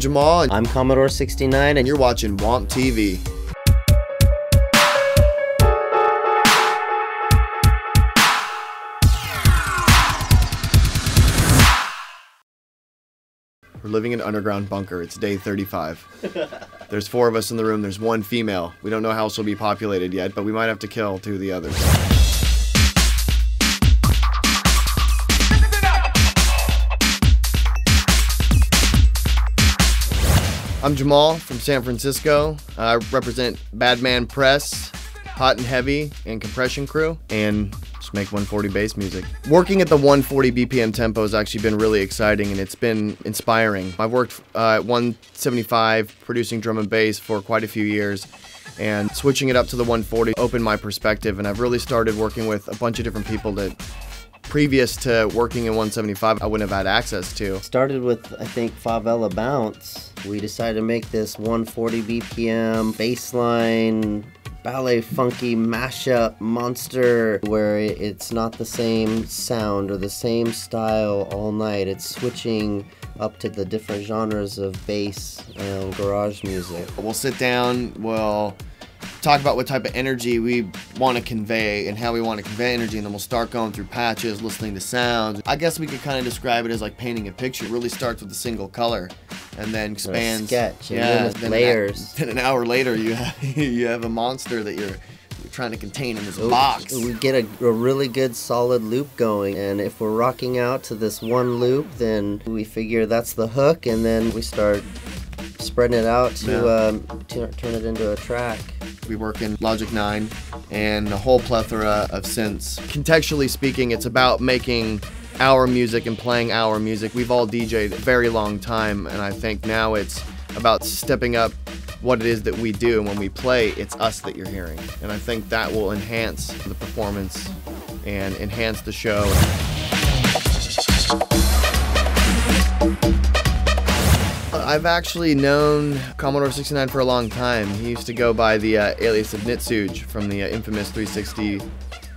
Jamal. And I'm Commodore64, you're watching WOMP TV. We're living in an underground bunker. It's day 35. There's 4 of us in the room. There's 1 female. We don't know how she'll be populated yet, but we might have to kill 2 of the others. I'm Jamal from San Francisco. I represent Badman Press, Hot and Heavy, and Compression Crew, and just make 140 bass music. Working at the 140 BPM tempo has actually been really exciting, and it's been inspiring. I've worked at 175 producing drum and bass for quite a few years, and switching it up to the 140 opened my perspective, and I've really started working with a bunch of different people that previous to working in 175 I wouldn't have had access to. Started with, I think, Favela Bounce. We decided to make this 140 BPM bassline ballet funky mashup monster where it's not the same sound or the same style all night. It's switching up to the different genres of bass and garage music. We'll sit down, we'll talk about what type of energy we want to convey and how we want to convey energy, and then we'll start going through patches, listening to sounds. I guess we could kind of describe it as like painting a picture. It really starts with a single color and then expands. Sketch, yeah, then layers. Then an hour later you have a monster that you're trying to contain in this box. We get a really good solid loop going, and if we're rocking out to this one loop, then we figure that's the hook, and then we start spreading it out to turn it into a track. We work in Logic 9 and a whole plethora of synths. Contextually speaking, it's about making our music and playing our music. We've all DJ'd a very long time, and I think now it's about stepping up what it is that we do, and when we play, it's us that you're hearing. And I think that will enhance the performance and enhance the show. I've actually known Commodore64 for a long time. He used to go by the alias of Nitsu from the infamous 360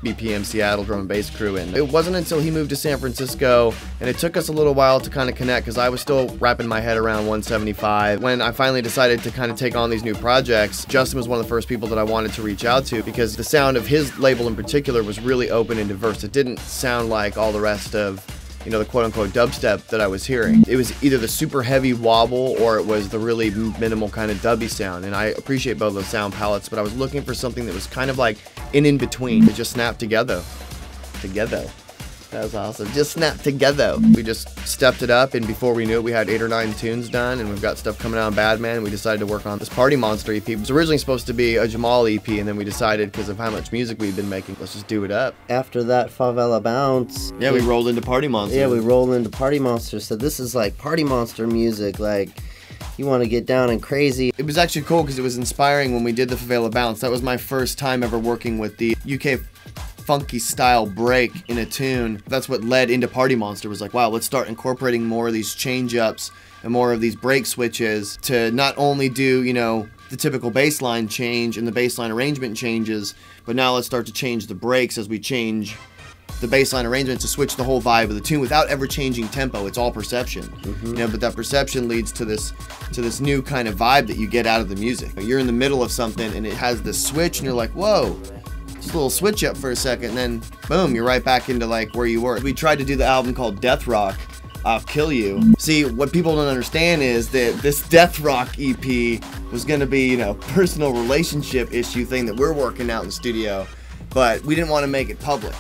BPM Seattle drum and bass crew. And it wasn't until he moved to San Francisco, and it took us a little while to kind of connect because I was still wrapping my head around 175. When I finally decided to kind of take on these new projects, Justin was one of the first people that I wanted to reach out to because the sound of his label in particular was really open and diverse. It didn't sound like all the rest of, you know, the quote-unquote dubstep that I was hearing. It was either the super heavy wobble or it was the really minimal kind of dubby sound, and I appreciate both those sound palettes, but I was looking for something that was kind of like in between. It just snapped together. That was awesome. Just snapped together. We just stepped it up, and before we knew it, we had 8 or 9 tunes done, and we've got stuff coming out on Badman. We decided to work on this Party Monster EP. It was originally supposed to be a Jamal EP, and then we decided, because of how much music we've been making, let's just do it up. After that Favela Bounce, yeah, we rolled into Party Monster. Yeah, we rolled into Party Monster. So this is like Party Monster music, like you want to get down and crazy. It was actually cool because it was inspiring when we did the Favela Bounce. That was my first time ever working with the UK funky style break in a tune. That's what led into Party Monster. Was like, wow, let's start incorporating more of these change-ups and more of these break switches to not only do, you know, the typical bass line change and the bass line arrangement changes, but now let's start to change the breaks as we change the bass line arrangement to switch the whole vibe of the tune without ever changing tempo. It's all perception. You know, but that perception leads to this new kind of vibe that you get out of the music. You're in the middle of something and it has this switch and you're like, whoa, just a little switch up for a second, and then boom, you're right back into like where you were. We tried to do the album called Death Rock, I'll Kill You. See, what people don't understand is that this Death Rock EP was gonna be, you know, personal relationship issue thing that we're working out in the studio, but we didn't want to make it public.